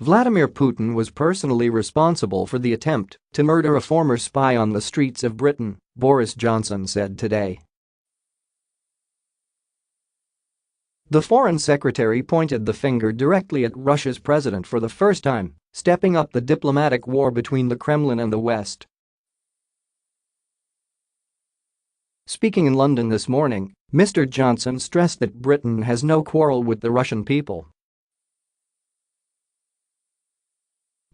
Vladimir Putin was personally responsible for the attempt to murder a former spy on the streets of Britain, Boris Johnson said today. The foreign secretary pointed the finger directly at Russia's president for the first time, stepping up the diplomatic war between the Kremlin and the West. Speaking in London this morning, Mr. Johnson stressed that Britain has no quarrel with the Russian people.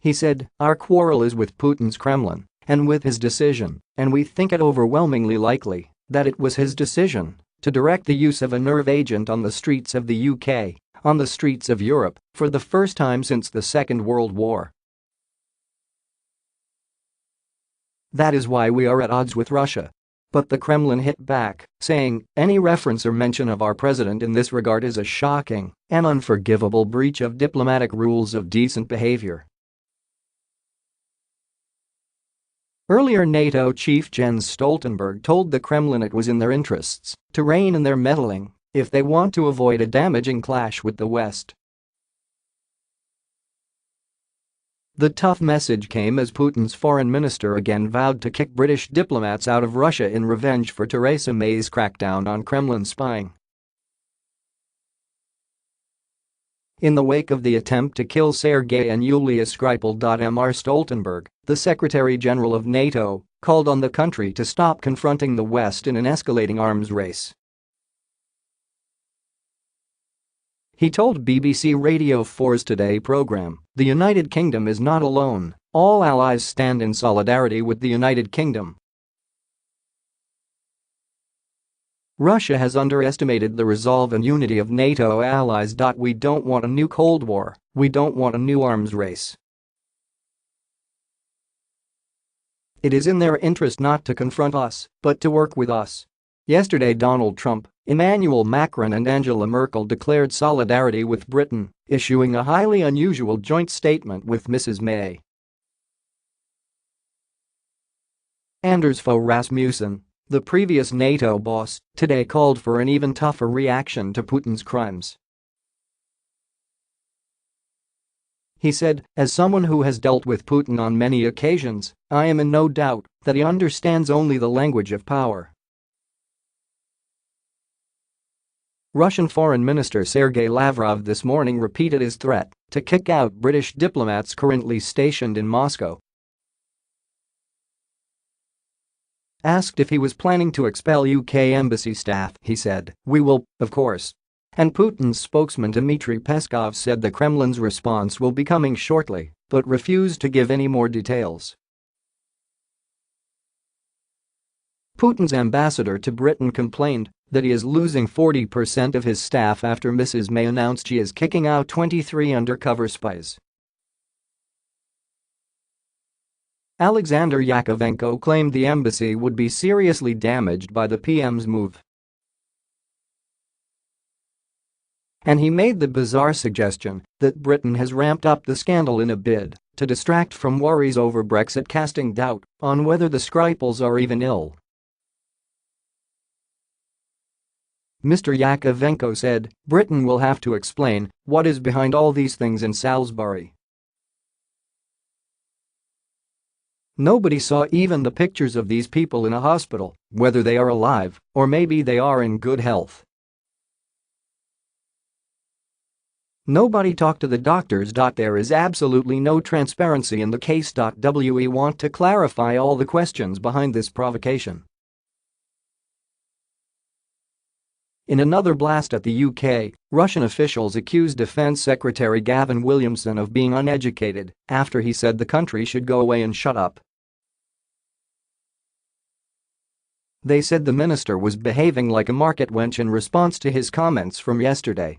He said, "Our quarrel is with Putin's Kremlin and with his decision, and we think it overwhelmingly likely that it was his decision to direct the use of a nerve agent on the streets of the UK, on the streets of Europe, for the first time since the Second World War. That is why we are at odds with Russia." But the Kremlin hit back, saying, "Any reference or mention of our president in this regard is a shocking and unforgivable breach of diplomatic rules of decent behavior." Earlier, NATO chief Jens Stoltenberg told the Kremlin it was in their interests to rein in their meddling if they want to avoid a damaging clash with the West. The tough message came as Putin's foreign minister again vowed to kick British diplomats out of Russia in revenge for Theresa May's crackdown on Kremlin spying. In the wake of the attempt to kill Sergei and Yulia Skripal, Mr. Stoltenberg, the Secretary-General of NATO, called on the country to stop confronting the West in an escalating arms race. He told BBC Radio 4's Today programme, "The United Kingdom is not alone, all allies stand in solidarity with the United Kingdom." Russia has underestimated the resolve and unity of NATO allies. "We don't want a new Cold War, we don't want a new arms race. It is in their interest not to confront us, but to work with us." Yesterday, Donald Trump, Emmanuel Macron and Angela Merkel declared solidarity with Britain, issuing a highly unusual joint statement with Mrs. May. Anders Fogh Rasmussen, the previous NATO boss, today called for an even tougher reaction to Putin's crimes. He said, "As someone who has dealt with Putin on many occasions, I am in no doubt that he understands only the language of power." Russian Foreign Minister Sergei Lavrov this morning repeated his threat to kick out British diplomats currently stationed in Moscow. Asked if he was planning to expel UK embassy staff, he said, "We will, of course." And Putin's spokesman Dmitry Peskov said the Kremlin's response will be coming shortly, but refused to give any more details. Putin's ambassador to Britain complained that he is losing 40% of his staff after Mrs. May announced she is kicking out 23 undercover spies. Alexander Yakovenko claimed the embassy would be seriously damaged by the PM's move. And he made the bizarre suggestion that Britain has ramped up the scandal in a bid to distract from worries over Brexit, casting doubt on whether the Skripals are even ill. Mr. Yakovenko said, "Britain will have to explain what is behind all these things in Salisbury. Nobody saw even the pictures of these people in a hospital, whether they are alive or maybe they are in good health. Nobody talked to the doctors. There is absolutely no transparency in the case. We want to clarify all the questions behind this provocation." In another blast at the UK, Russian officials accused Defense Secretary Gavin Williamson of being uneducated after he said the country should go away and shut up. They said the minister was behaving like a market wench in response to his comments from yesterday.